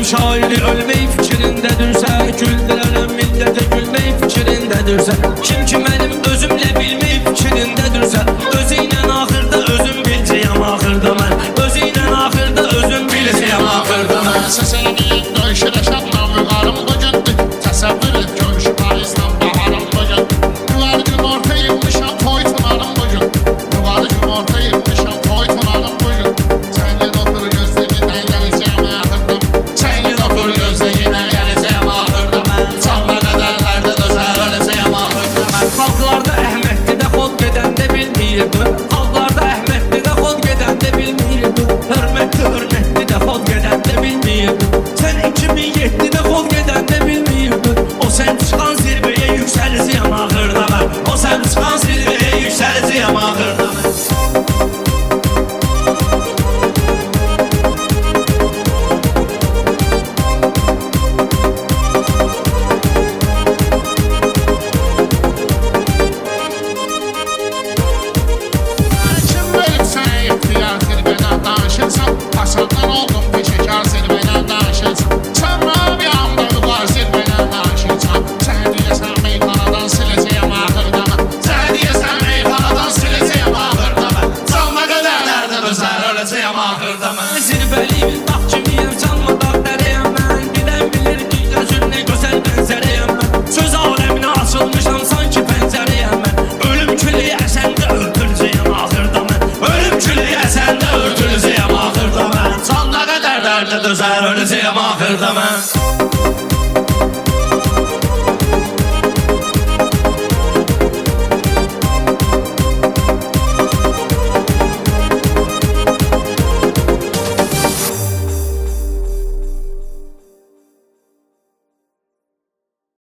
şairi ölmeyi fikrindədirsə, güldürərəm millətə gülmeyi fikrindədirsə, kim ki mənim özümlə bilmeyi fikrindədirsə, özü ilə axırda özüm bilcəyəm axırda mən, özü ilə axırda özüm bilcəyəm axırda mən. Səsini döyüşürəşəm namüqarım bugündür, təsəvvür et görüşü Paris'dən baharım bugün. Yuvarı gün orta yılmışam toy tunarım bugün, yuvarı gün orta yılmışam toy tunarım bugün. Sen gel otur gözlerinden geleceğim ahırdım, sen gel otur gözlerinden geleceğim ahırdım. Sanma kaderlerde özel öleceğim ahırdım. Halklarda Əhmədlidə xod gedəndə bilməyirdi, halklarda Əhmədlidə xod gedəndə bilməyirdi, hörmətli də xod gedəndə bilməyirdi. Sən 2007-də xod gedəndə bilməyirdi, o sən çıxan zirvəyə yüksələcəyəm axırda mən, o sən çıxan zirvəyə yüksələcəyəm axırda mən. Hasandan oldum peşekar zirveden danışırsan, sonra bir anda yuvar zirveden danışırsan. Sen diyesen meyhanadan sileceğim ahırda ben, sen diyesen meyhanadan sileceğim ahırda ben. Sanma kaderlerden özel öleceğim ahırda ben. Zirvəliyim, dağ kimiyim, canma dağ dərəyəm mən, bilən bilir ki, gözünlə gözəl bənzərəyəm mən. Söz aləminə açılmışam, sanki pəncərəyəm mən. Ölüm küləyə əsəndə öldürəcəyəm axırda mən, ölüm küləyə əsəndə öldürəcəyəm axırda mən. Sanma kaderlerden Dərdə dözər öləcəyəm axırda mən.